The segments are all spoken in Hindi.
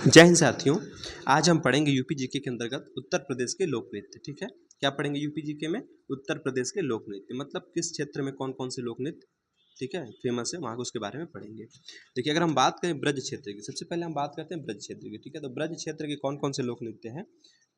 जय हिंद साथियों। आज हम पढ़ेंगे यूपी जीके के अंतर्गत उत्तर प्रदेश के लोक नृत्य। ठीक है, क्या पढ़ेंगे यूपी जीके में? उत्तर प्रदेश के लोक नृत्य, मतलब किस क्षेत्र में कौन कौन से लोक नृत्य ठीक है फेमस है, वहाँ उसके बारे में पढ़ेंगे। देखिए, अगर हम बात करें ब्रज क्षेत्र की, सबसे पहले हम बात करते हैं ब्रज क्षेत्र की। ठीक है, तो ब्रज क्षेत्र के कौन कौन से लोक नृत्य हैं?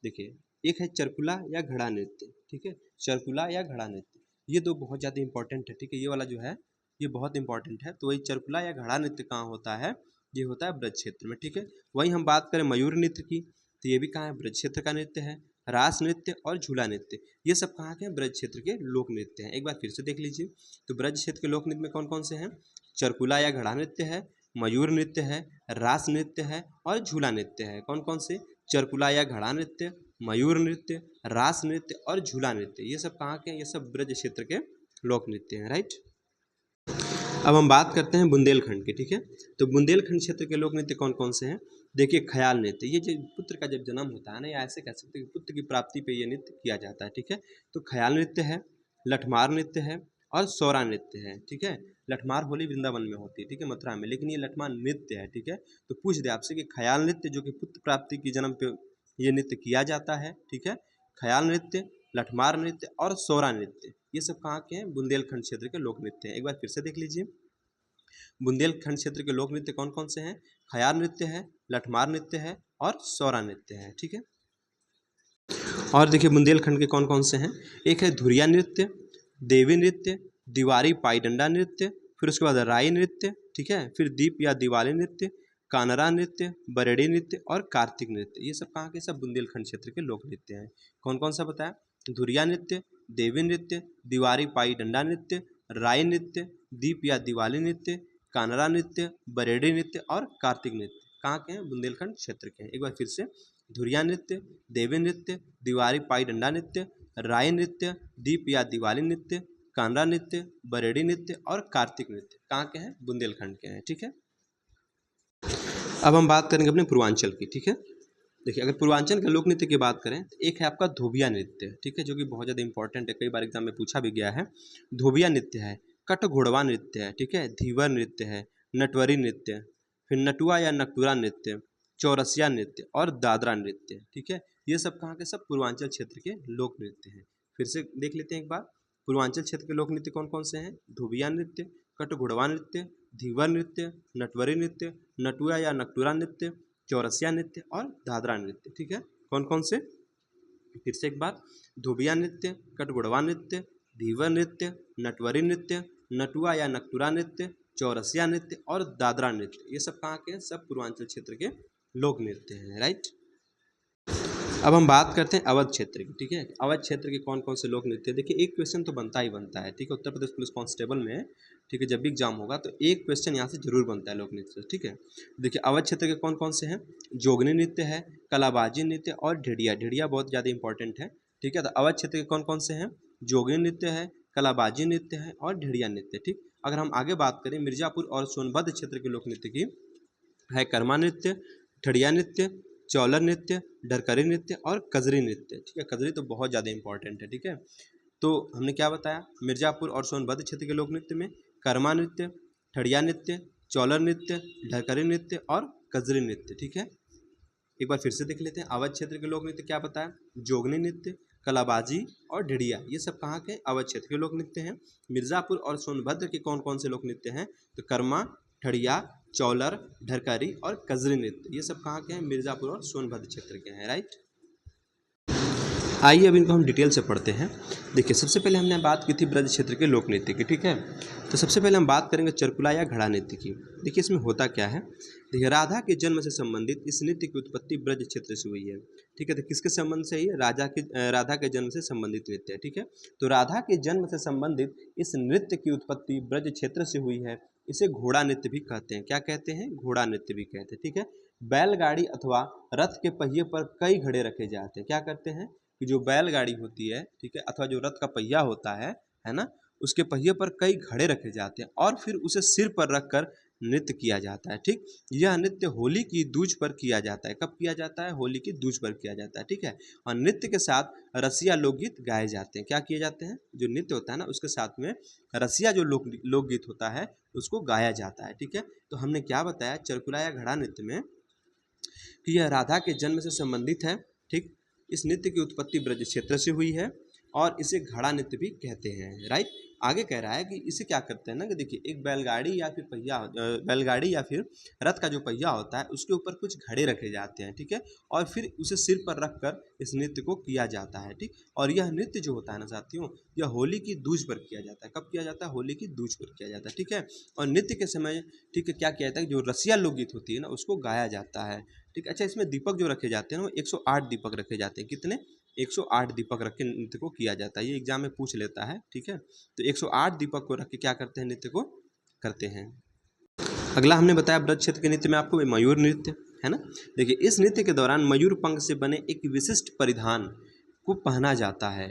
देखिए, एक है चरकुला या घड़ा नृत्य। ठीक है, चरकुला या घड़ा नृत्य, ये दो बहुत ज़्यादा इंपॉर्टेंट है। ठीक है, ये वाला जो है ये बहुत इंपॉर्टेंट है। तो वही चरकुला या घड़ा नृत्य कहाँ होता है? ये होता है ब्रज क्षेत्र में। ठीक है, वहीं हम बात करें मयूर नृत्य की, तो ये भी कहाँ है? ब्रज क्षेत्र का नृत्य है। रास नृत्य और झूला नृत्य, ये सब कहाँ के हैं? ब्रज क्षेत्र के लोक नृत्य हैं। एक बार फिर से देख लीजिए, तो ब्रज क्षेत्र के लोक नृत्य में कौन कौन से हैं? चरकुला या घड़ा नृत्य है, मयूर नृत्य है, रास नृत्य है और झूला नृत्य है। कौन कौन से? चरकुला या घड़ा नृत्य, मयूर नृत्य, रास नृत्य और झूला नृत्य, ये सब कहाँ के हैं? ये सब ब्रज क्षेत्र के लोक नृत्य हैं। राइट, अब हम बात करते हैं बुंदेलखंड की। ठीक है, तो बुंदेलखंड क्षेत्र के लोक नृत्य कौन कौन से हैं? देखिए, ख्याल नृत्य, ये जो पुत्र का जब जन्म होता है ना, या ऐसे कह सकते हैं कि पुत्र की प्राप्ति पे ये नृत्य किया जाता है। ठीक है, तो ख्याल नृत्य है, लठमार नृत्य है और सौरा नृत्य है। ठीक है, लठमार होली वृंदावन में होती है, ठीक है, मथुरा में, लेकिन ये लठमार नृत्य है। ठीक है, तो पूछ दे आपसे कि ख्याल नृत्य जो कि पुत्र प्राप्ति की जन्म पे ये नृत्य किया जाता है। ठीक है, ख्याल नृत्य, लठमार नृत्य और सौरा नृत्य, ये सब कहाँ के हैं? बुंदेलखंड क्षेत्र के लोक नृत्य हैं। एक बार फिर से देख लीजिए, बुंदेलखंड क्षेत्र के लोक नृत्य कौन कौन से हैं? ख्याल नृत्य है, लठमार नृत्य है और सौरा नृत्य है। ठीक है, और देखिए बुंदेलखंड के कौन कौन से हैं? एक है धुरिया नृत्य, देवी नृत्य, दीवारी पाईडंडा नृत्य, फिर उसके बाद राई नृत्य। ठीक है, फिर दीप या दिवाली नृत्य, कानरा नृत्य, बरेडी नृत्य और कार्तिक नृत्य, ये सब कहाँ के? सब बुंदेलखंड क्षेत्र के लोक नृत्य हैं। कौन कौन सा बताया? धुरिया नृत्य, देवी नृत्य, दीवारी पाई डंडा नृत्य, राई नृत्य, दीप या दिवाली नृत्य, कानरा नृत्य, बरेडी नृत्य और कार्तिक नृत्य, कहाँ के हैं? बुंदेलखंड क्षेत्र के हैं। एक बार फिर से, धुरिया नृत्य, देवी नृत्य, दीवारी पाई डंडा नृत्य, राई नृत्य, दीप या दिवाली नृत्य, कानरा नृत्य, बरेडी नृत्य और कार्तिक नृत्य, कहाँ के हैं? बुंदेलखंड के हैं। ठीक है, अब हम बात करेंगे अपने पूर्वांचल की। ठीक है, देखिए, अगर पूर्वांचल के लोक नृत्य की बात करें तो एक है आपका धोबिया नृत्य। ठीक है, जो कि बहुत ज़्यादा इंपॉर्टेंट है, कई बार एग्जाम में पूछा भी गया है। धोबिया नृत्य है, कटघोड़वा नृत्य है, ठीक है, धीवर नृत्य है, नटवरी नृत्य, फिर नटुआ या नकटुरा नृत्य, चौरसिया नृत्य और दादरा नृत्य। ठीक है, ये सब कहाँ के? सब पूर्वांचल क्षेत्र के लोक नृत्य हैं। फिर से देख लेते हैं एक बार, पूर्वांचल क्षेत्र के लोक नृत्य कौन कौन से हैं? धोबिया नृत्य, कटघोड़वा नृत्य, धीवर नृत्य, नटवरी नृत्य, नटुआ या नकटुरा नृत्य, चौरसिया नृत्य और दादरा नृत्य। ठीक है, कौन कौन से? फिर से एक बार, धोबिया नृत्य, कटघोड़वा नृत्य, धीवर नृत्य, नटवरी नृत्य, नटुआ या नकटुरा नृत्य, चौरसिया नृत्य और दादरा नृत्य, ये सब कहाँ के हैं? सब पूर्वांचल क्षेत्र के लोक नृत्य हैं। राइट, अब हम बात करते हैं अवध क्षेत्र की। ठीक है, अवध क्षेत्र के कौन कौन से लोक नृत्य? देखिए, एक क्वेश्चन तो बनता ही बनता है। ठीक है, उत्तर प्रदेश पुलिस कांस्टेबल में, ठीक है, जब भी एग्जाम होगा तो एक क्वेश्चन यहाँ से जरूर बनता है लोक नृत्य। ठीक है, देखिए, अवध क्षेत्र के कौन कौन से हैं? जोगनी नृत्य है, कलाबाजी नृत्य और ढिडिया। ढिडिया बहुत ज़्यादा इंपॉर्टेंट है। ठीक है, तो अवध क्षेत्र के कौन कौन से हैं? जोगनी नृत्य है, कलाबाजी नृत्य है और ढिडिया नृत्य। ठीक, अगर हम आगे बात करें मिर्जापुर और सोनभद्र क्षेत्र के लोक नृत्य की, है कर्मा नृत्य, ठड़िया नृत्य, चौलर नृत्य, डरकरी नृत्य और कजरी नृत्य। ठीक है, कजरी तो बहुत ज़्यादा इंपॉर्टेंट है। ठीक है, तो हमने क्या बताया? मिर्जापुर और सोनभद्र क्षेत्र के लोक नृत्य में कर्मा नृत्य, ठड़िया नृत्य, चौलर नृत्य, ढरकरी नृत्य और कजरी नृत्य। ठीक है, एक बार फिर से देख लेते हैं, अवध क्षेत्र के लोक नृत्य क्या बताया? जोगनी नृत्य, कलाबाजी और ढिडिया, ये सब कहाँ के? अवध क्षेत्र के लोक नृत्य हैं। मिर्जापुर और सोनभद्र के कौन कौन से लोक नृत्य हैं? तो कर्मा, ठड़िया, चौलर, ढरकरी और कजरी नृत्य, ये सब कहाँ के हैं? मिर्जापुर और सोनभद्र क्षेत्र के हैं। राइट, आइए अब इनको हम डिटेल से पढ़ते हैं। देखिए, सबसे पहले हमने बात की थी ब्रज क्षेत्र के लोक नृत्य की। ठीक है, तो सबसे पहले हम बात करेंगे चरकुला या घड़ा नृत्य की। देखिए, इसमें होता क्या है? देखिए, राधा के जन्म से संबंधित इस नृत्य की उत्पत्ति ब्रज क्षेत्र से हुई है। ठीक है, तो किसके संबंध से? ये राधा के जन्म से संबंधित नृत्य है। ठीक है, तो राधा के जन्म से संबंधित इस नृत्य की उत्पत्ति ब्रज क्षेत्र से हुई है। इसे घोड़ा नृत्य भी कहते हैं। क्या कहते हैं? घोड़ा नृत्य भी कहते हैं। ठीक है, बैलगाड़ी अथवा रथ के पहिए पर कई घड़े रखे जाते हैं। क्या करते हैं कि जो बैलगाड़ी होती है, ठीक है, अथवा जो रथ का पहिया होता है ना, उसके पहिए पर कई घड़े रखे जाते हैं और फिर उसे सिर पर रखकर नृत्य किया जाता है। ठीक, यह नृत्य होली की दूज पर किया जाता है। कब किया जाता है? होली की दूज पर किया जाता है। ठीक है, और नृत्य के साथ रसिया लोकगीत गाए जाते हैं। क्या किए जाते हैं? जो नृत्य होता है ना, उसके साथ में रसिया जो लोकगीत होता है उसको गाया जाता है। ठीक है, तो हमने क्या बताया? चरकुला या घड़ा नृत्य में कि यह राधा के जन्म से संबंधित है। ठीक, इस नृत्य की उत्पत्ति ब्रज क्षेत्र से हुई है और इसे घड़ा नृत्य भी कहते हैं। राइट, आगे कह रहा है कि इसे क्या करते हैं ना कि देखिए एक बैलगाड़ी या फिर पहिया, बैलगाड़ी या फिर रथ का जो पहिया होता है उसके ऊपर कुछ घड़े रखे जाते हैं। ठीक है, और फिर उसे सिर पर रखकर इस नृत्य को किया जाता है। ठीक, और यह नृत्य जो होता है ना साथियों, यह होली की दूज पर किया जाता है। कब किया जाता है? होली की दूज पर किया जाता है। ठीक है, और नृत्य के समय ठीक है क्या किया जाता है, जो रसिया लोकगीत होती है ना उसको गाया जाता है। ठीक, अच्छा इसमें दीपक जो रखे जाते हैं वो 108 दीपक रखे जाते हैं। कितने? 108 दीपक रख के नृत्य को किया जाता है। ये एग्जाम में पूछ लेता है। ठीक है, तो 108 दीपक को रख के क्या करते हैं? नृत्य को करते हैं। अगला हमने बताया ब्रज क्षेत्र के नृत्य में आपको मयूर नृत्य है ना। देखिए इस नृत्य के दौरान मयूर पंख से बने एक विशिष्ट परिधान को पहना जाता है।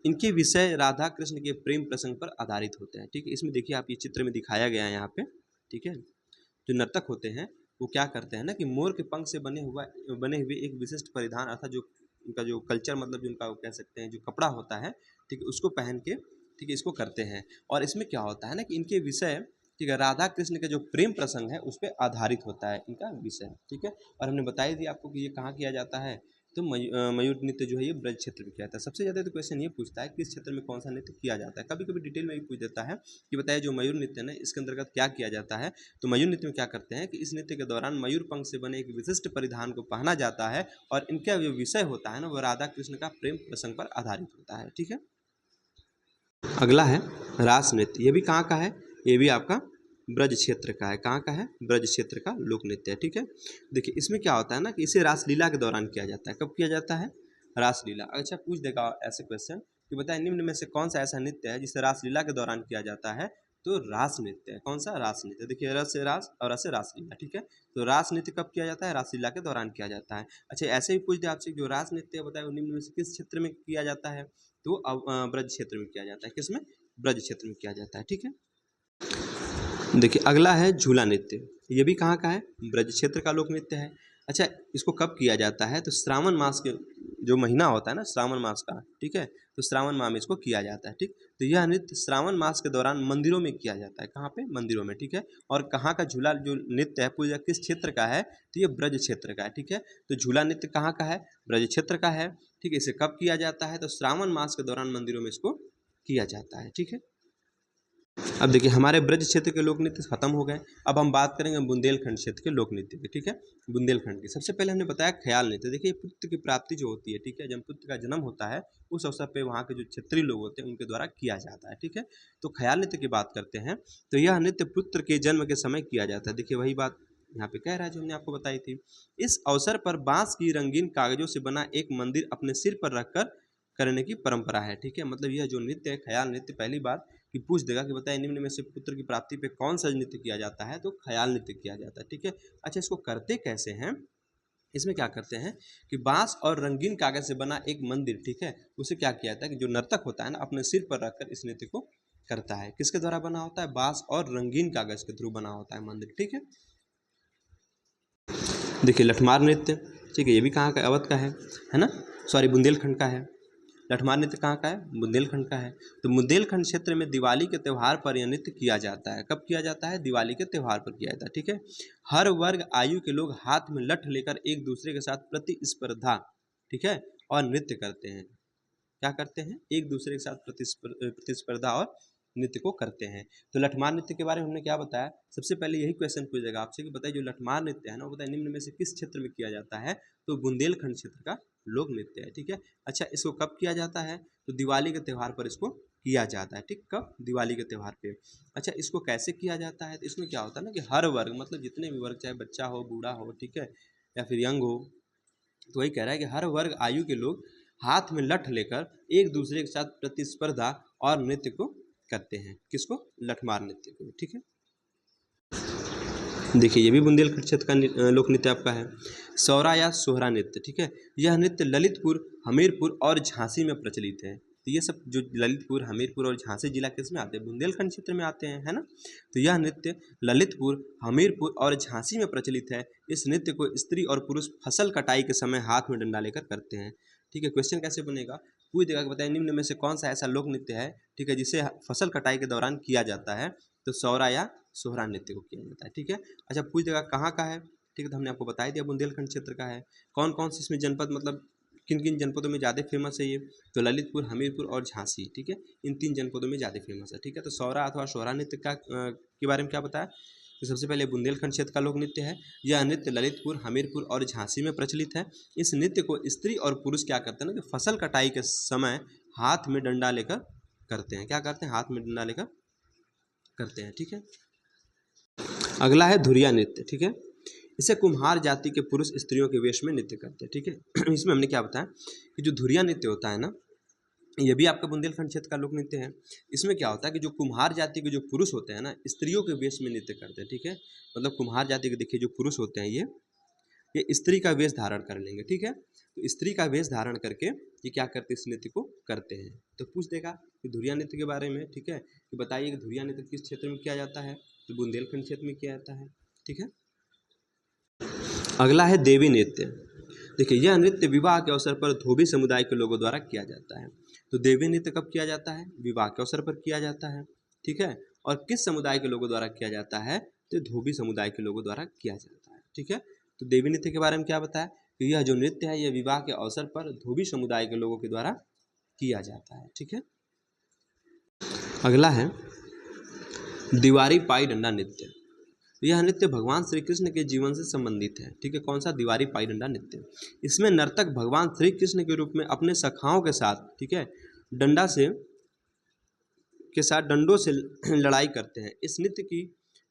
इनके विषय राधा कृष्ण के प्रेम प्रसंग पर आधारित होते हैं। ठीक है, इसमें देखिए आप ये चित्र में दिखाया गया है यहाँ पे। ठीक है, जो नर्तक होते हैं वो क्या करते हैं ना कि मोर के पंख से बने हुए एक विशिष्ट परिधान अर्थात जो उनका जो कल्चर मतलब जो उनका कह सकते हैं जो कपड़ा होता है, ठीक है, उसको पहन के ठीक है इसको करते हैं। और इसमें क्या होता है ना कि इनके विषय ठीक है राधा कृष्ण का जो प्रेम प्रसंग है उस पर आधारित होता है इनका विषय। ठीक है, और हमने बताई थी आपको कि ये कहाँ किया जाता है, तो मयूर नृत्य जो है ये ब्रज क्षेत्र में किया जाता है। सबसे ज़्यादा तो क्वेश्चन ये पूछता है किस क्षेत्र में कौन सा नृत्य किया जाता है। कभी कभी डिटेल में भी पूछ देता है कि बताइए जो मयूर नृत्य है ना इसके अंतर्गत क्या किया जाता है। तो मयूर नृत्य में क्या करते हैं कि इस नृत्य के दौरान मयूर पंख से बने एक विशिष्ट परिधान को पहना जाता है और इनका जो विषय होता है ना वो राधा कृष्ण का प्रेम प्रसंग पर आधारित होता है। ठीक है, अगला है रास नृत्य। ये भी कहाँ का है? ये भी आपका ब्रज क्षेत्र का है। कहाँ का है? ब्रज क्षेत्र का लोक नृत्य है। ठीक है, देखिए इसमें क्या होता है ना कि इसे रासलीला के दौरान किया जाता है। कब किया जाता है? रासलीला। अच्छा पूछ देगा ऐसे क्वेश्चन कि बताए निम्न में से कौन सा ऐसा नृत्य है जिसे रासलीला के दौरान किया जाता है? तो रास नृत्य है। कौन सा? रास नृत्य। देखिए रस से रास और रस से रासलीला। ठीक है, तो रास नृत्य कब किया जाता है? रासलीला के दौरान किया जाता है। अच्छा ऐसे ही पूछ दे आपसे जो रास नृत्य बताए वो निम्न में से किस क्षेत्र में किया जाता है? तो ब्रज क्षेत्र में किया जाता है। किसमें? ब्रज क्षेत्र में किया जाता है। ठीक है, देखिए अगला है झूला नृत्य। ये भी कहाँ का है? ब्रज क्षेत्र का लोक नृत्य है। अच्छा इसको कब किया जाता है? तो श्रावण मास के जो महीना होता है ना श्रावण मास का, ठीक है, तो श्रावण माह में इसको किया जाता है। ठीक, तो यह नृत्य श्रावण मास के दौरान मंदिरों में किया जाता है। कहाँ पे? मंदिरों में। ठीक है, और कहाँ का झूला जो नृत्य है पूजा किस क्षेत्र का है? तो ये ब्रज क्षेत्र का है। ठीक है, तो झूला नृत्य कहाँ का है? ब्रज क्षेत्र का है। ठीक है, इसे कब किया जाता है? तो श्रावण मास के दौरान मंदिरों में इसको किया जाता है। ठीक है, अब देखिए हमारे ब्रज क्षेत्र के लोक नृत्य खत्म हो गए। अब हम बात करेंगे बुंदेलखंड क्षेत्र के लोक नृत्य की। ठीक है, बुंदेलखंड की सबसे पहले हमने बताया ख्याल नृत्य। देखिए पुत्र की प्राप्ति जो होती है, ठीक है, जब पुत्र का जन्म होता है उस अवसर पे वहाँ के जो क्षेत्रीय लोग होते हैं उनके द्वारा किया जाता है। ठीक है, तो ख्याल नृत्य की बात करते हैं तो यह नृत्य पुत्र के जन्म के समय किया जाता है। देखिए वही बात यहाँ पे कह रहा है जो हमने आपको बताई थी। इस अवसर पर बांस की रंगीन कागजों से बना एक मंदिर अपने सिर पर रखकर करने की परंपरा है। ठीक है, मतलब यह जो नृत्य है ख्याल नृत्य, पहली बात कि पूछ देगा कि बताइए निम्न में से पुत्र की प्राप्ति पे कौन सा नृत्य किया जाता है? तो ख्याल नृत्य किया जाता है। ठीक है, अच्छा इसको करते कैसे हैं? इसमें क्या करते हैं कि बांस और रंगीन कागज से बना एक मंदिर, ठीक है, उसे क्या किया जाता है कि जो नर्तक होता है ना अपने सिर पर रखकर इस नृत्य को करता है। किसके द्वारा बना होता है? बांस और रंगीन कागज के थ्रू बना होता है मंदिर। ठीक है, देखिए लठमार नृत्य, ठीक है, ये भी कहाँ का? अवध का है ना, सॉरी बुंदेलखंड का है। लठमार नृत्य कहाँ का है? बुंदेलखंड का है। तो बुंदेलखंड क्षेत्र में दिवाली के त्यौहार पर यह नृत्य किया जाता है। कब किया जाता है? दिवाली के त्यौहार पर किया जाता है। ठीक है, हर वर्ग आयु के लोग हाथ में लठ लेकर एक दूसरे के साथ प्रतिस्पर्धा, ठीक है, और नृत्य करते हैं। क्या करते हैं? एक दूसरे के साथ प्रतिस्पर्धा और नृत्य को करते हैं। तो लठमार नृत्य के बारे में हमने क्या बताया? सबसे पहले यही क्वेश्चन पूछेगा आपसे कि बताइए जो लठमार नृत्य है ना वो बताइए निम्न में से किस क्षेत्र में किया जाता है? तो बुंदेलखंड क्षेत्र का लोक नृत्य है। ठीक है, अच्छा इसको कब किया जाता है? तो दिवाली के त्यौहार पर इसको किया जाता है। ठीक, कब? दिवाली के त्यौहार पे। अच्छा इसको कैसे किया जाता है? तो इसमें क्या होता है ना कि हर वर्ग मतलब जितने भी वर्ग, चाहे बच्चा हो, बूढ़ा हो, ठीक है, या फिर यंग हो, तो वही कह रहा है कि हर वर्ग आयु के लोग हाथ में लठ लेकर एक दूसरे के साथ प्रतिस्पर्धा और नृत्य को करते हैं। किसको? लठमार नृत्य को। ठीक है, देखिए ये भी बुंदेलखंड क्षेत्र का लोक नृत्य आपका है, सौरा या सोहरा नृत्य। ठीक है, यह नृत्य ललितपुर, हमीरपुर और झांसी में प्रचलित है। तो ये सब जो ललितपुर, हमीरपुर और झांसी जिला किस में आते हैं? बुंदेलखंड क्षेत्र में आते हैं, है ना। तो यह नृत्य ललितपुर, हमीरपुर और झांसी में प्रचलित है। इस नृत्य को स्त्री और पुरुष फसल कटाई के समय हाथ में डंडा लेकर करते हैं। ठीक है, क्वेश्चन कैसे बनेगा? पूछ देगा कि बताइए निम्न में से कौन सा ऐसा लोक नृत्य है, ठीक है, जिसे फसल कटाई के दौरान किया जाता है? तो सौरा या सोहरा नृत्य को किया जाता है। ठीक है, अच्छा पूछ देगा कहाँ का है? ठीक है, तो हमने आपको बता दिया बुंदेलखंड क्षेत्र का है। कौन कौन से इसमें जनपद, मतलब किन किन जनपदों में ज़्यादा फेमस है ये, तो ललितपुर, हमीरपुर और झांसी, ठीक है, इन 3 जनपदों में ज़्यादा फेमस है। ठीक है, तो सौरा अथवा सोहरा नृत्य का के बारे में क्या बताया, तो सबसे पहले बुंदेलखंड क्षेत्र का लोक नृत्य है। यह नृत्य ललितपुर, हमीरपुर और झांसी में प्रचलित है। इस नृत्य को स्त्री और पुरुष क्या करते हैं ना, कि फसल कटाई के समय हाथ में डंडा लेकर करते हैं। क्या करते हैं, हाथ में डंडा लेकर करते हैं। ठीक है, अगला है धुरिया नृत्य। ठीक है, इसे कुम्हार जाति के पुरुष स्त्रियों के वेश में नृत्य करते हैं। ठीक है, इसमें हमने क्या बताया कि जो धुरिया नृत्य होता है ना, ये भी आपका बुंदेलखंड क्षेत्र का लोक नृत्य है। इसमें क्या होता है कि जो कुम्हार जाति के जो पुरुष होते हैं ना, स्त्रियों के वेश में नृत्य करते हैं। ठीक है, मतलब कुम्हार जाति के देखिए जो पुरुष होते हैं ये स्त्री का वेश धारण कर लेंगे। ठीक है, तो स्त्री का वेश धारण करके ये क्या करते हैं, इस नृत्य को करते हैं। तो पूछ देगा कि धुरिया नृत्य के बारे में। ठीक है, कि बताइए कि धुरिया नृत्य किस क्षेत्र में किया जाता है, तो बुंदेलखंड क्षेत्र में किया जाता है। ठीक है, अगला है देवी नृत्य। देखिए, यह नृत्य विवाह के अवसर पर धोबी समुदाय के लोगों द्वारा किया जाता है। तो देवी नृत्य कब किया जाता है, विवाह के अवसर पर किया जाता है। ठीक है, और किस समुदाय के लोगों द्वारा किया जाता है, तो धोबी समुदाय के लोगों द्वारा किया जाता है। ठीक है, तो देवी नृत्य के बारे में क्या बताया कि यह जो नृत्य है यह विवाह के अवसर पर धोबी समुदाय के लोगों के द्वारा किया जाता है। ठीक है, अगला है दीवारी पाई डंडा नृत्य। यह नृत्य भगवान श्री कृष्ण के जीवन से संबंधित है। ठीक है, कौन सा, दीवारी पाई डंडा नृत्य। इसमें नर्तक भगवान श्री कृष्ण के रूप में अपने सखाओं के साथ, ठीक है, डंडों से लड़ाई करते हैं। इस नृत्य की,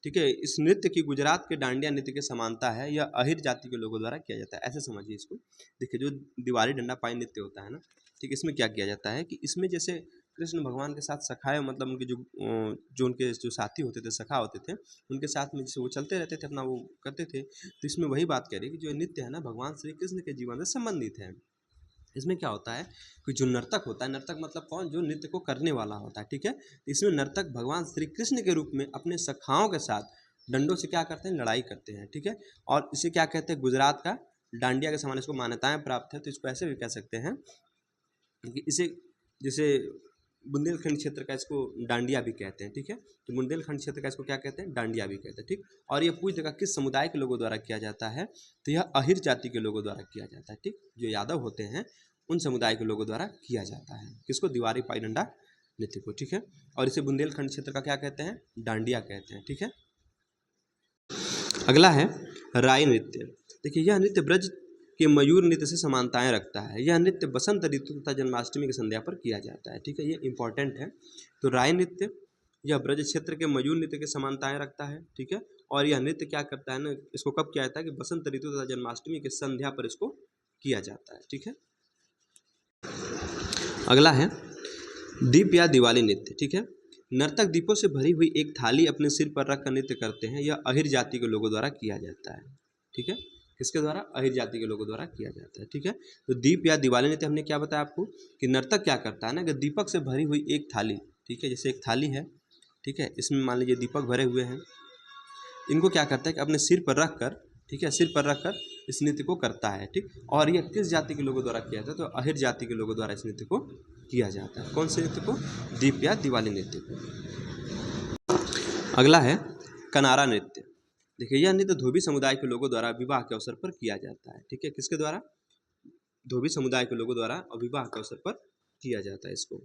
ठीक है, इस नृत्य की गुजरात के डांडिया नृत्य के समानता है। यह अहिर जाति के लोगों द्वारा किया जाता है, ऐसे समझिए इसको। देखिए, जो दीवारी डंडा पाई नृत्य होता है ना, ठीक, इसमें क्या किया जाता है कि इसमें जैसे कृष्ण भगवान के साथ सखाए, मतलब उनके जो उनके जो साथी होते थे, सखा होते थे, उनके साथ में जैसे वो चलते रहते थे, अपना वो करते थे। तो इसमें वही बात कह रही है कि जो नृत्य है ना, भगवान श्री कृष्ण के जीवन से संबंधित है। इसमें क्या होता है कि जो नर्तक होता है, नर्तक मतलब कौन, जो नृत्य को करने वाला होता है। ठीक है, इसमें नर्तक भगवान श्री कृष्ण के रूप में अपने सखाओं के साथ डंडों से क्या करते हैं, लड़ाई करते हैं। ठीक है, और इसे क्या कहते हैं, गुजरात का डांडिया के समान इसको मान्यताएं प्राप्त है। तो इसको ऐसे भी कह सकते हैं कि इसे, जैसे बुंदेलखंड क्षेत्र का इसको डांडिया भी कहते हैं। ठीक है, तो बुंदेलखंड क्षेत्र का इसको क्या कहते हैं, डांडिया भी कहते हैं। ठीक, और ये पूछ देगा किस समुदाय के लोगों द्वारा किया जाता है, तो यह अहिर जाति के लोगों द्वारा किया जाता है। ठीक, जो यादव होते हैं उन समुदाय के लोगों द्वारा किया जाता है। किसको, दीवारी पाई डंडा नृत्य को। ठीक है, और इसे बुंदेलखंड क्षेत्र का क्या कहते हैं, डांडिया कहते हैं। ठीक है, अगला है राई नृत्य। देखिए, यह नृत्य ब्रज के मयूर नृत्य से समानताएं रखता है। यह नृत्य बसंत ऋतु तथा जन्माष्टमी की संध्या पर किया जाता है। ठीक है, ये इंपॉर्टेंट है। तो राय नृत्य यह ब्रज क्षेत्र के मयूर नृत्य की समानताएं रखता है। ठीक है, और यह नृत्य क्या करता है ना, इसको कब किया जाता है कि बसंत ऋतु तथा जन्माष्टमी की संध्या पर इसको किया जाता है। ठीक है, अगला है दीप या दिवाली नृत्य। ठीक है, नर्तक दीपों से भरी हुई एक थाली अपने सिर पर रखकर नृत्य करते हैं। यह अहिर जाति के लोगों द्वारा किया जाता है। ठीक है, किसके द्वारा, अहिर जाति के लोगों द्वारा किया जाता है। ठीक है, तो दीप या दिवाली नृत्य हमने क्या बताया आपको कि नर्तक क्या करता है ना, कि दीपक से भरी हुई एक थाली, ठीक है, जैसे एक थाली है, ठीक है, इसमें मान लीजिए दीपक भरे हुए हैं, इनको क्या करता है कि अपने सिर पर रख कर, ठीक है, सिर पर रखकर इस नृत्य को करता है। ठीक, और यह किस जाति के लोगों द्वारा किया जाता है, तो अहिर जाति के लोगों द्वारा इस नृत्य को किया जाता है। कौन से नृत्य को, दीप या दिवाली नृत्य को। अगला है कनारा नृत्य। देखिए, यह नृत्य धोबी समुदाय के लोगों द्वारा विवाह के अवसर पर किया जाता है। ठीक है, किसके द्वारा, धोबी समुदाय के लोगों द्वारा विवाह के अवसर पर किया जाता है इसको।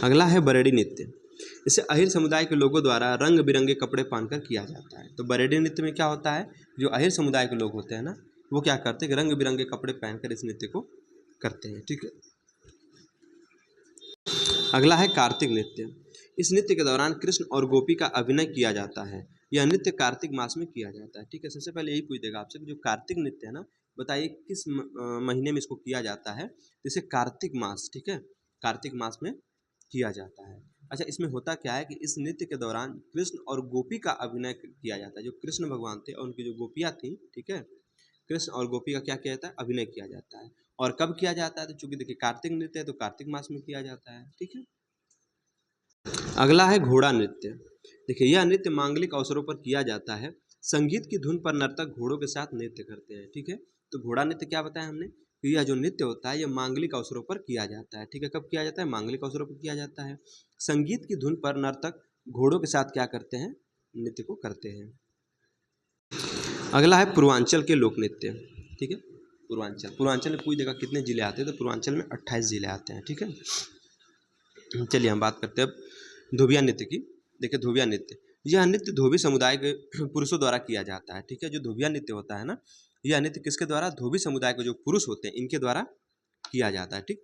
अगला है बरेडी नृत्य। इसे अहिर समुदाय के लोगों द्वारा रंग बिरंगे कपड़े पहनकर किया जाता है। तो बरेडी नृत्य में क्या होता है, जो अहिर समुदाय के लोग होते हैं ना, वो क्या करते हैं कि रंग बिरंगे कपड़े पहनकर इस नृत्य को करते हैं। ठीक है, अगला है कार्तिक नृत्य। इस नृत्य के दौरान कृष्ण और गोपी का अभिनय किया जाता है। यह नृत्य कार्तिक मास में किया जाता है। ठीक है, सबसे पहले यही पूछ देगा आपसे कि जो कार्तिक नृत्य है ना, बताइए किस महीने में इसको किया जाता है। जैसे कार्तिक मास, ठीक है, कार्तिक मास में किया जाता है। अच्छा, इसमें होता क्या है कि इस नृत्य के दौरान कृष्ण और गोपी का अभिनय किया जाता है। जो कृष्ण भगवान थे और उनकी जो गोपियाँ थी, ठीक है, कृष्ण और गोपी का क्या किया जाता है, अभिनय किया जाता है। और कब किया जाता है, तो चूंकि देखिए कार्तिक नृत्य है तो कार्तिक मास में किया जाता है। ठीक है, अगला है घोड़ा नृत्य। देखिए, यह नृत्य मांगलिक अवसरों पर किया जाता है। संगीत की धुन पर नर्तक घोड़ों के साथ नृत्य करते हैं। ठीक है, तो घोड़ा नृत्य क्या बताया हमने कि यह जो नृत्य होता है यह मांगलिक अवसरों पर किया जाता है। ठीक है, कब किया जाता है, मांगलिक अवसरों पर किया जाता है। संगीत की धुन पर नर्तक घोड़ों के साथ क्या करते हैं, नृत्य को करते हैं। अगला है पूर्वांचल के लोक नृत्य। ठीक है, पूर्वांचल में पूछ देगा कितने जिले आते हैं, तो पूर्वांचल में 28 जिले आते हैं। ठीक है, चलिए हम बात करते हैं अब धोबिया नृत्य की। देखिए धोबिया नृत्य, यह नृत्य धोबी समुदाय के पुरुषों द्वारा किया जाता है। ठीक है, जो धोबिया नृत्य होता है ना, यह नृत्य किसके द्वारा, धोबी समुदाय के जो पुरुष होते हैं इनके द्वारा किया जाता है। ठीक,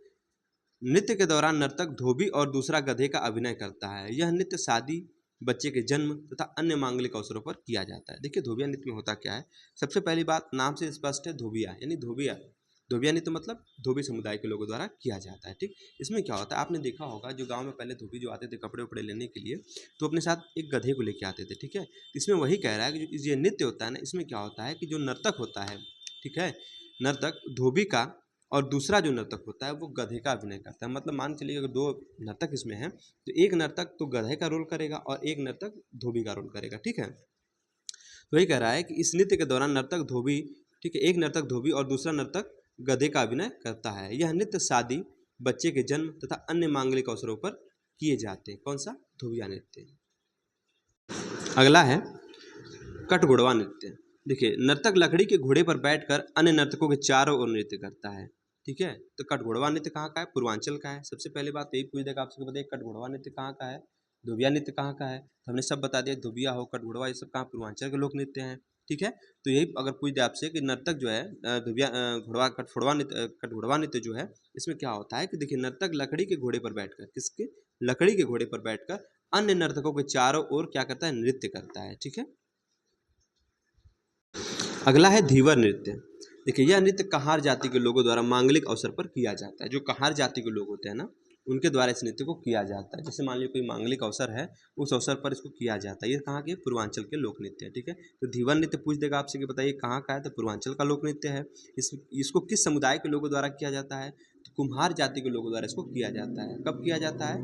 नृत्य के दौरान नर्तक धोबी और दूसरा गधे का अभिनय करता है। यह नृत्य शादी, बच्चे के जन्म तथा अन्य मांगलिक अवसरों पर किया जाता है। देखिए धोबिया नृत्य में होता क्या है, सबसे पहली बात नाम से स्पष्ट है, धोबिया यानी धोबिया। धोबिया नृत्य मतलब धोबी समुदाय के लोगों द्वारा किया जाता है। ठीक, इसमें क्या होता है, आपने देखा होगा जो गांव में पहले धोबी जो आते थे कपड़े उपड़े लेने के लिए, तो अपने साथ एक गधे को लेके आते थे। ठीक है, इसमें वही कह रहा है कि जो ये नृत्य होता है ना, इसमें क्या होता है कि जो नर्तक होता है, ठीक है, नर्तक धोबी का और दूसरा जो नर्तक होता है वो गधे का अभिनय करता है। मतलब मान चलिए अगर दो नर्तक इसमें हैं, तो एक नर्तक तो गधे का रोल करेगा और एक नर्तक धोबी का रोल करेगा। ठीक है, तो वही कह रहा है कि इस नृत्य के दौरान नर्तक धोबी, ठीक है, एक नर्तक धोबी और दूसरा नर्तक गधे का अभिनय करता है। यह नृत्य शादी, बच्चे के जन्म तथा अन्य मांगलिक अवसरों पर किए जाते हैं। कौन सा, धोबिया नृत्य। अगला है कटघोड़वा नृत्य। देखिए नर्तक लकड़ी के घोड़े पर बैठकर अन्य नर्तकों के चारों ओर नृत्य करता है। ठीक है, तो कटघोड़वा नृत्य कहाँ का है, पूर्वांचल का है। सबसे पहले बात यही पूछ देगा आपसे, बताइए कटघोड़वा नृत्य कहाँ का है, धोबिया नृत्य कहाँ का है। तो हमने सब बता दिया, धोबिया हो, कटघोड़वा, ये सब कहाँ, पूर्वांचल के लोक नृत्य हैं। ठीक है, तो यही अगर पूछ दे आपसे कि नर्तक जो है धोबिया घोड़वा कटघोड़वा नृत्य जो है, इसमें क्या होता है कि देखिए नर्तक लकड़ी के घोड़े पर बैठकर, किसके, लकड़ी के घोड़े पर बैठकर अन्य नर्तकों के चारों ओर क्या करता है, नृत्य करता है। ठीक है, अगला है धीवर नृत्य। देखिए यह नृत्य कहार जाति के लोगों द्वारा मांगलिक अवसर पर किया जाता है। जो कहार जाति के लोग होते हैं ना, उनके द्वारा इस नृत्य को किया जाता है। जैसे मान लीजिए कोई मांगलिक अवसर है, उस अवसर पर इसको किया जाता है। ये कहाँ के, पूर्वांचल के लोक नृत्य है। ठीक है, तो धीवर नृत्य पूछ देगा आपसे कि बताइए कहाँ का है, तो पूर्वांचल का लोक नृत्य है। इसको किस समुदाय के लोगों द्वारा किया जाता है, तो कुम्हार जाति के लोगों द्वारा इसको किया जाता है। कब किया जाता है,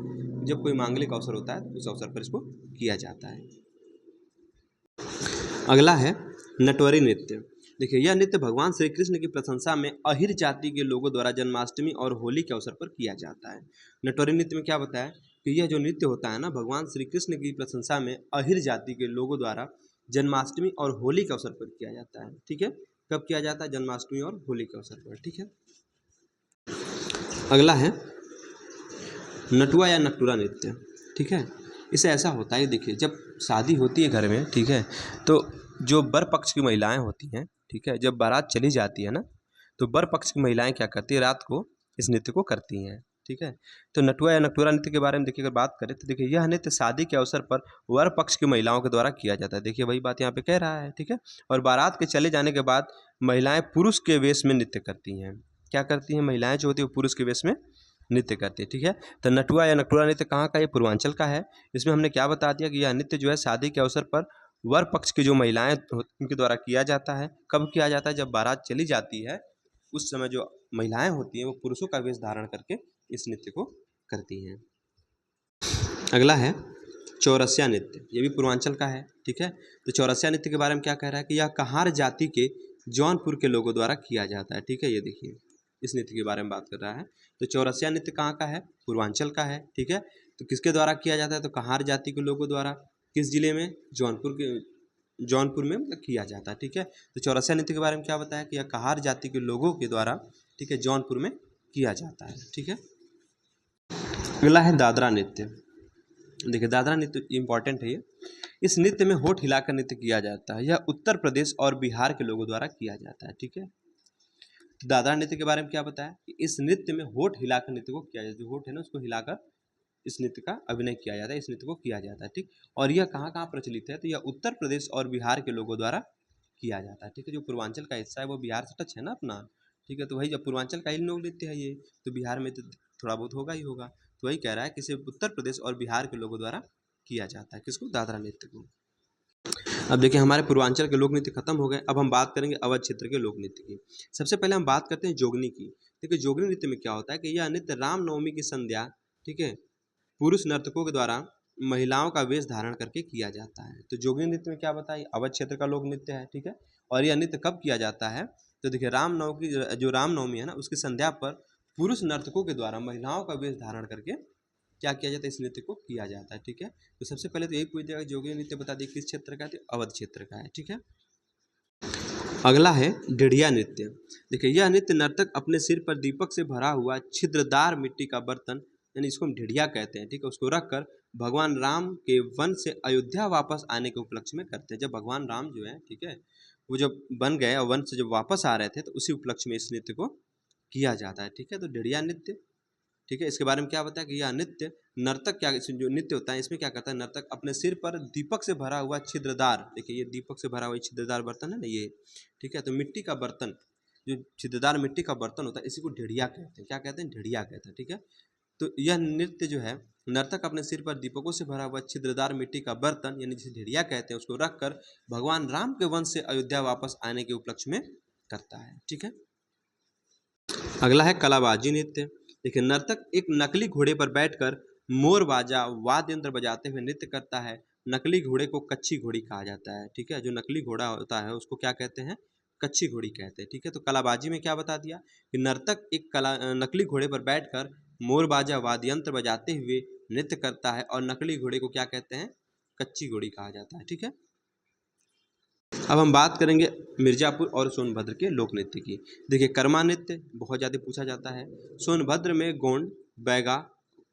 जब कोई मांगलिक अवसर होता है उस अवसर पर इसको किया जाता है। अगला है नटवरी नृत्य। देखिए यह नृत्य भगवान श्री कृष्ण की प्रशंसा में अहिर जाति के लोगों द्वारा जन्माष्टमी और होली के अवसर पर किया जाता है। नटवरी नृत्य में क्या बताया कि यह जो नृत्य होता है ना, भगवान श्री कृष्ण की प्रशंसा में अहिर जाति के लोगों द्वारा जन्माष्टमी और होली के अवसर पर किया जाता है। ठीक है, कब किया जाता है, जन्माष्टमी और होली के अवसर पर। ठीक है, अगला है नटुआ या नटुरा नृत्य। ठीक है, इसे ऐसा होता है, देखिए जब शादी होती है घर में, ठीक है, तो जो बर पक्ष की महिलाएं होती हैं, ठीक है, जब बारात चली जाती है ना, तो बर पक्ष की महिलाएं क्या करती है, रात को इस नृत्य को करती हैं। ठीक है, तो नटुआ या नटुरा नृत्य के बारे में देखिए अगर बात करें, तो देखिए यह नृत्य शादी के अवसर पर वर पक्ष की महिलाओं के द्वारा किया जाता है। देखिए वही बात यहाँ पे कह रहा है। ठीक है, और बारात के चले जाने के बाद महिलाएं पुरुष के वेश में नृत्य करती हैं। क्या करती हैं, महिलाएं जो होती है वो पुरुष के वेश में नृत्य करती है। ठीक है, तो नटुआ या नटुरा नृत्य कहाँ का है, पूर्वांचल का है। इसमें हमने क्या बता दिया कि यह नृत्य जो है शादी के अवसर पर वर पक्ष की जो महिलाएं उनके द्वारा किया जाता है। कब किया जाता है, जब बारात चली जाती है, उस समय जो महिलाएं होती हैं वो पुरुषों का वेश धारण करके इस नृत्य को करती हैं। अगला है चौरसिया नृत्य, ये भी पूर्वांचल का है। ठीक है, तो चौरसिया नृत्य के बारे में क्या कह रहा है कि यह कहार जाति के जौनपुर के लोगों द्वारा किया जाता है। ठीक है, ये देखिए इस नृत्य के बारे में बात कर रहा है। तो चौरसिया नृत्य कहाँ का है, पूर्वांचल का है। ठीक है, तो किसके द्वारा किया जाता है, तो कहार जाति के लोगों द्वारा। किस जिले में, जौनपुर में मतलब किया जाता है। ठीक है, तो चौरसिया नृत्य के बारे में क्या बताया कि यह कहार जाति के लोगों के द्वारा, ठीक है, जौनपुर में किया जाता है। ठीक है, अगला है दादरा नृत्य। देखिए दादरा नृत्य इंपॉर्टेंट है ये। इस नृत्य में होठ हिलाकर नृत्य किया जाता है। यह उत्तर प्रदेश और बिहार के लोगों द्वारा किया जाता है। ठीक है, तो दादरा नृत्य के बारे में क्या बताया कि इस नृत्य में होठ हिलाकर नृत्य को किया जाता है। जो होठ है ना उसको हिलाकर इस नृत्य का अभिनय किया जाता है, इस नृत्य को किया जाता है। ठीक, और यह कहाँ कहाँ प्रचलित है, तो यह उत्तर प्रदेश और बिहार के लोगों द्वारा किया जाता है। ठीक है, जो पूर्वांचल का हिस्सा है वो बिहार से टच है ना अपना। ठीक है, तो वही जब पूर्वांचल का ही लोग नृत्य है ये, तो बिहार में तो थोड़ा बहुत होगा ही होगा। तो वही कह रहा है कि इसे उत्तर प्रदेश और बिहार के लोगों द्वारा किया जाता है। किसको, दादरा नृत्य को। अब देखिए हमारे पूर्वांचल के लोक नृत्य खत्म हो गए। अब हम बात करेंगे अवध क्षेत्र के लोक नृत्य की। सबसे पहले हम बात करते हैं जोगनी की। देखिए जोगनी नृत्य में क्या होता है कि यह नृत्य रामनवमी की संध्या, ठीक है, पुरुष नर्तकों के द्वारा महिलाओं का वेश धारण करके किया जाता है। तो जोगनी नृत्य में क्या बताइए, अवध क्षेत्र का लोक नृत्य है। ठीक है, और यह नृत्य कब किया जाता है, तो देखिए रामनवमी है ना, उसकी संध्या पर पुरुष नर्तकों के द्वारा महिलाओं का वेश धारण करके क्या किया जाता है, इस नृत्य को किया जाता है। ठीक है, तो सबसे पहले तो यही पूछ जाएगा जोगनी नृत्य बता दिए किस क्षेत्र का है, तो अवध क्षेत्र का है। ठीक है, अगला है ढिढिया नृत्य। देखिए यह नृत्य नर्तक अपने सिर पर दीपक से भरा हुआ छिद्रदार मिट्टी का बर्तन, यानी इसको हम ढिढिया कहते हैं, ठीक है, उसको रखकर भगवान राम के वन से अयोध्या वापस आने के उपलक्ष्य में करते हैं। जब भगवान राम जो है, ठीक है, वो जब बन गए और वन से जब वापस आ रहे थे तो उसी उपलक्ष्य में इस नृत्य को किया जाता है, ठीक है। तो ढिढिया नृत्य, ठीक है, इसके बारे में क्या बताया कि यह नृत्य नर्तक क्या, जो नृत्य होता है इसमें क्या करता है, नर्तक अपने सिर पर दीपक से भरा हुआ छिद्रदार, देखिए ये दीपक से भरा हुआ छिद्रदार बर्तन है ना ये, ठीक है, तो मिट्टी का बर्तन, जो छिद्रदार मिट्टी का बर्तन होता है इसी को ढिढिया कहते हैं। क्या कहते हैं? ढिढिया कहते हैं, ठीक है। तो यह नृत्य जो है नर्तक अपने सिर पर दीपकों से भरा हुआ छिद्रदार मिट्टी का बर्तन, यानी जिसे ढिढिया कहते हैं, उसको रखकर भगवान राम के वंश से अयोध्या वापस आने के उपलक्ष्य में करता है, ठीक है। अगला है कलाबाजी नृत्य। देखिए नर्तक एक नकली घोड़े पर बैठकर मोर बाजा वाद्य यंत्र बजाते हुए नृत्य करता है। नकली घोड़े को कच्ची घोड़ी कहा जाता है, ठीक है। जो नकली घोड़ा होता है उसको क्या कहते हैं? कच्ची घोड़ी कहते हैं, ठीक है। तो कलाबाजी में क्या बता दिया कि नर्तक एक नकली घोड़े पर बैठकर मोर बाजा वाद्य यंत्र बजाते हुए नृत्य करता है और नकली घोड़े को क्या कहते हैं? कच्ची घोड़ी कहा जाता है, ठीक है। अब हम बात करेंगे मिर्ज़ापुर और सोनभद्र के लोक नृत्य की। देखिए कर्मा नृत्य बहुत ज़्यादा पूछा जाता है। सोनभद्र में गोंड, बैगा,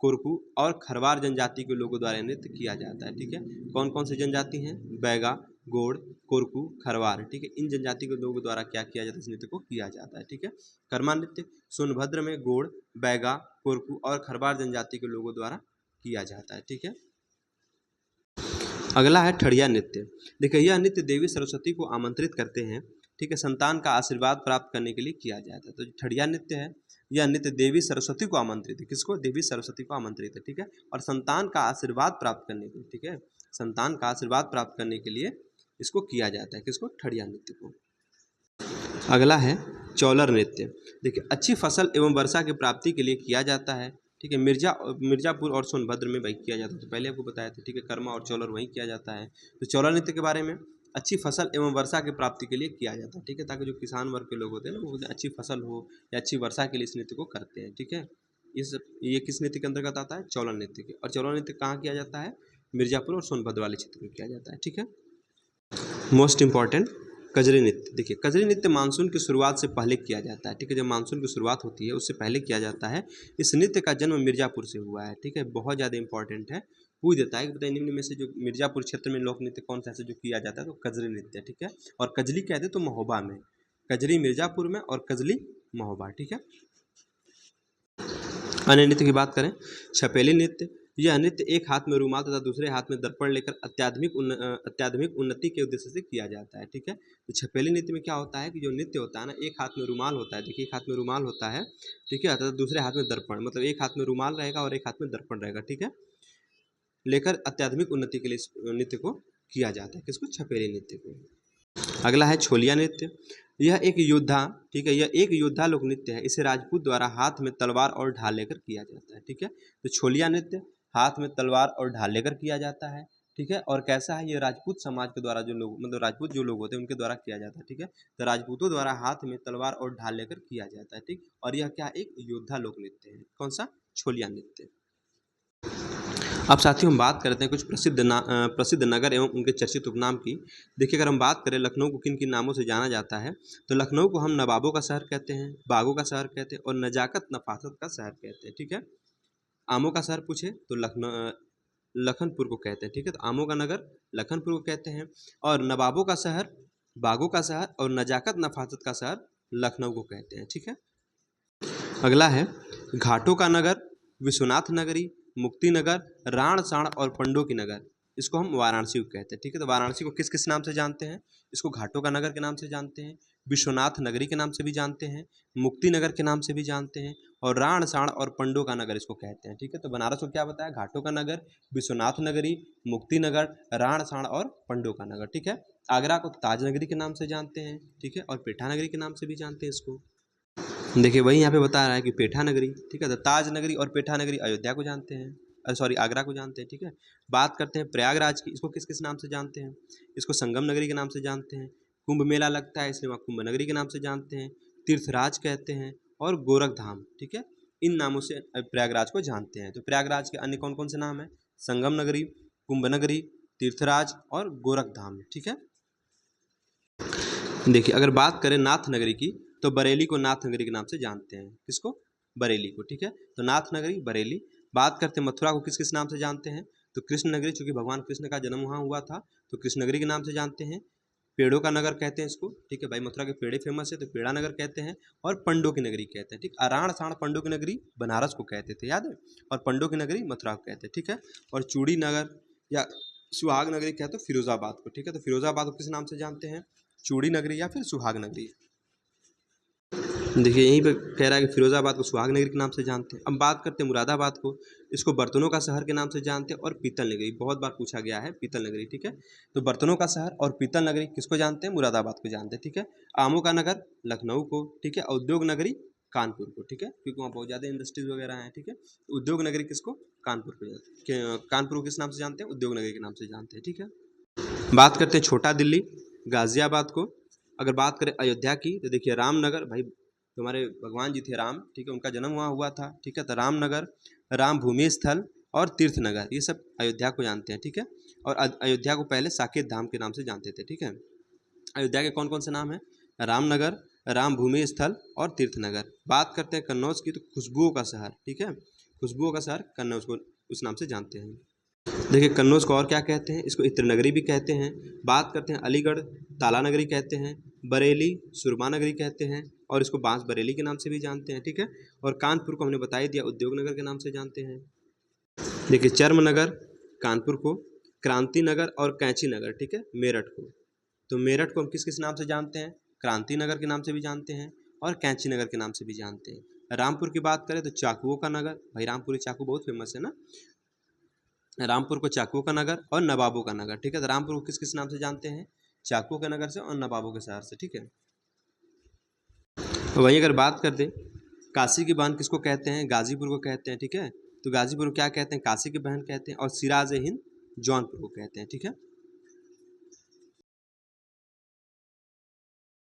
कोरकू और खरवार जनजाति के लोगों द्वारा नृत्य किया जाता है, ठीक है। कौन कौन सी जनजाति हैं? बैगा, गोंड, कोरकू, खरवार, ठीक है। इन जनजाति के लोगों द्वारा क्या किया जाता है? इस नृत्य को किया जाता है, ठीक है। कर्मा नृत्य सोनभद्र में गोंड, बैगा, कोरकू और खरवार जनजाति के लोगों द्वारा किया जाता है, ठीक है। अगला है ठड़िया नृत्य। देखिए यह नृत्य देवी सरस्वती को आमंत्रित करते हैं, ठीक है, संतान का आशीर्वाद प्राप्त करने के लिए किया जाता है। तो जो ठड़िया नृत्य है यह नृत्य देवी सरस्वती को आमंत्रित है। किसको? देवी सरस्वती को आमंत्रित है, ठीक है, और संतान का आशीर्वाद प्राप्त करने के लिए, ठीक है, संतान का आशीर्वाद प्राप्त करने के लिए इसको किया जाता है। किसको? ठड़िया नृत्य को। अगला है चौलर नृत्य। देखिए अच्छी फसल एवं वर्षा की प्राप्ति के लिए किया जाता है, ठीक है। मिर्जापुर और सोनभद्र में वही किया जाता है, तो पहले आपको बताया था, ठीक है। कर्मा और चौलर वहीं किया जाता है। तो चौलर नृत्य के बारे में अच्छी फसल एवं वर्षा की प्राप्ति के लिए किया जाता है, ठीक है, ताकि जो किसान वर्ग के लोग होते हैं ना वो अच्छी फसल हो या अच्छी वर्षा के लिए इस नृत्य को करते हैं, ठीक है। ये किस नृत्य के अंतर्गत आता है? चौलर नृत्य के। और चौलर नृत्य कहाँ किया जाता है? मिर्जापुर और सोनभद्र वाले क्षेत्र में किया जाता है, ठीक है। मोस्ट इंपॉर्टेंट कजरी नृत्य। देखिए कजरी नृत्य मानसून की शुरुआत से पहले किया जाता है, ठीक है। जब मानसून की शुरुआत होती है उससे पहले किया जाता है। इस नृत्य का जन्म मिर्जापुर से हुआ है, ठीक है। बहुत ज़्यादा इंपॉर्टेंट है, पूछ देता है कि बताइए निम्न में से जो मिर्जापुर क्षेत्र में लोक नृत्य कौन सा है जो किया जाता है? तो कजरी नृत्य, ठीक है। और कजली कहते तो महोबा में, कजरी मिर्जापुर में और कजली महोबा, ठीक है। अन्य नृत्य की बात करें, छपेली नृत्य। यह नृत्य एक हाथ में रुमाल तथा दूसरे हाथ में दर्पण लेकर अत्याधुनिक उन्नति के उद्देश्य से किया जाता है, ठीक है। तो छपेली नृत्य में क्या होता है कि जो नृत्य होता है ना, एक हाथ में रुमाल होता है, देखिए एक हाथ में रुमाल होता है, ठीक है, तथा दूसरे हाथ में दर्पण, मतलब एक हाथ में रुमाल रहेगा और एक हाथ में दर्पण रहेगा, ठीक है, लेकर अत्याधुनिक उन्नति के लिए इस नृत्य को किया जाता है। किसको? छपेली नृत्य को। अगला है छोलिया नृत्य। यह एक योद्धा, ठीक है, यह एक योद्धा लोक नृत्य है। इसे राजपूत द्वारा हाथ में तलवार और ढाल लेकर किया जाता है, ठीक है। तो छोलिया नृत्य हाथ में तलवार और ढाल लेकर किया जाता है, ठीक है। और कैसा है? ये राजपूत समाज के द्वारा जो लोग, मतलब राजपूत जो लोग होते हैं उनके द्वारा किया जाता है, ठीक है। तो राजपूतों द्वारा हाथ में तलवार और ढाल लेकर किया जाता है, ठीक। और यह क्या? एक योद्धा लोक नृत्य है। कौन सा? छोलिया नृत्य। अब साथियों हम बात करते हैं कुछ प्रसिद्ध नगर एवं उनके चर्चित उपनाम की। देखिए अगर हम बात करें लखनऊ को किन किन नामों से जाना जाता है, तो लखनऊ को हम नवाबों का शहर कहते हैं, बागों का शहर कहते हैं और नजाकत नफासत का शहर कहते हैं, ठीक है। आमों का शहर पूछे तो लखनपुर को कहते हैं, ठीक है। तो आमों का नगर लखनपुर को कहते हैं और नवाबों का शहर, बागों का शहर और नजाकत नफासत का शहर लखनऊ को कहते हैं, ठीक है। अगला है घाटों का नगर, विश्वनाथ नगरी, मुक्ति नगर, राण साण और पंडों की नगर, इसको हम वाराणसी को कहते हैं, ठीक है। तो वाराणसी को किस किस नाम से जानते हैं? इसको घाटों का नगर के नाम से जानते हैं, विश्वनाथ नगरी के नाम से भी जानते हैं, मुक्ति नगर के नाम से भी जानते हैं और राण साण और पंडों का नगर इसको कहते हैं, ठीक है। तो बनारस को क्या बताया? घाटों का नगर, विश्वनाथ नगरी, मुक्ति नगर, राण साण और पंडों का नगर, ठीक है। आगरा को ताज नगरी के नाम से जानते हैं, ठीक है, और पेठा नगरी के नाम से भी जानते हैं इसको। देखिए वही यहाँ पे बता रहा है कि पेठा नगरी, ठीक है। तो ताज नगरी और पेठा नगरी अयोध्या को जानते हैं, सॉरी आगरा को जानते हैं, ठीक है। बात करते हैं प्रयागराज की, इसको किस किस नाम से जानते हैं? इसको संगम नगरी के नाम से जानते हैं, कुंभ मेला लगता है इसलिए वहाँ कुंभ नगरी के नाम से जानते हैं, तीर्थराज कहते हैं और गोरखधाम, ठीक है, इन नामों से प्रयागराज को जानते हैं। तो प्रयागराज के अन्य कौन कौन से नाम हैं? संगम नगरी, कुंभ नगरी, तीर्थराज और गोरखधाम, ठीक है। देखिए अगर बात करें नाथ नगरी की तो बरेली को नाथ नगरी के नाम से जानते हैं। किसको? बरेली को। ठीक है, तो नाथ नगरी बरेली। बात करते हैं मथुरा को किस किस नाम से जानते हैं? तो कृष्ण नगरी, चूंकि भगवान कृष्ण का जन्म वहाँ हुआ था तो कृष्ण नगरी के नाम से जानते हैं। पेड़ों का नगर कहते हैं इसको। ठीक है भाई, मथुरा के पेड़े फेमस है तो पेड़ा नगर कहते हैं। और पंडों की नगरी कहते हैं। ठीक, अराण साण पंडों की नगरी बनारस को कहते थे, याद है। और पंडों की नगरी मथुरा को कहते हैं। ठीक है, और चूड़ी नगर या सुहाग नगरी कहते हैं फिरोजाबाद को। ठीक है, तो फिरोजाबाद को किस नाम से जानते हैं? चूड़ी नगरी या फिर सुहाग नगरी। देखिए यहीं पे कह रहा है कि फिरोजाबाद को सुहाग नगरी के नाम से जानते हैं। अब बात करते हैं मुरादाबाद को, इसको बर्तनों का शहर के नाम से जानते हैं और पीतल नगरी, बहुत बार पूछा गया है पीतल नगरी। ठीक है, तो बर्तनों का शहर और पीतल नगरी किसको जानते हैं? मुरादाबाद को जानते हैं। ठीक है, आमों का नगर लखनऊ को। ठीक है, उद्योग नगरी कानपुर को। ठीक है, क्योंकि वहाँ बहुत ज़्यादा इंडस्ट्रीज वगैरह हैं। ठीक है, उद्योग नगरी किसको? कानपुर को जानते हैं। कानपुर को किस नाम से जानते हैं? उद्योग नगरी के नाम से जानते हैं। ठीक है, बात करते हैं छोटा दिल्ली गाजियाबाद को। अगर बात करें अयोध्या की तो देखिए रामनगर, भाई तुम्हारे भगवान जी थे राम। ठीक है, उनका जन्म वहाँ हुआ था। ठीक है, तो रामनगर, राम भूमि स्थल और तीर्थनगर, ये सब अयोध्या को जानते हैं। ठीक है, और अयोध्या को पहले साकेत धाम के नाम से जानते थे। ठीक है, अयोध्या के कौन कौन से नाम हैं? रामनगर, राम भूमि स्थल और तीर्थनगर। बात करते हैं कन्नौज की तो खुशबुओं का शहर। ठीक है, खुशबुओं का शहर कन्नौज को उस नाम से जानते हैं। देखिए कन्नौज को और क्या कहते हैं? इसको इत्र नगरी भी कहते हैं। बात करते हैं अलीगढ़, ताला नगरी कहते हैं। बरेली सुरमा नगरी कहते हैं और इसको बांस बरेली के नाम से भी जानते हैं। ठीक है, और कानपुर को हमने बता ही दिया, उद्योग नगर के नाम से जानते हैं। देखिए चर्म नगर कानपुर को, क्रांति नगर और कैंची नगर, ठीक है, मेरठ को। तो मेरठ को हम किस किस नाम से जानते हैं? क्रांति नगर के नाम से भी जानते हैं और कैंची नगर के नाम से भी जानते हैं। रामपुर की बात करें तो चाकुओं का नगर, भाई रामपुरी चाकू बहुत फेमस है ना। रामपुर को चाकुओं का नगर और नवाबों का नगर। ठीक है, तो रामपुर को किस किस नाम से जानते हैं? चाकुओं के नगर से और नवाबों के शहर से। ठीक है, तो वहीं अगर बात कर दें काशी की बहन किसको कहते हैं? गाजीपुर को कहते हैं। ठीक है, तो गाजीपुर को क्या कहते हैं? काशी की बहन कहते हैं। और सिराज हिंद जौनपुर को कहते हैं। ठीक है,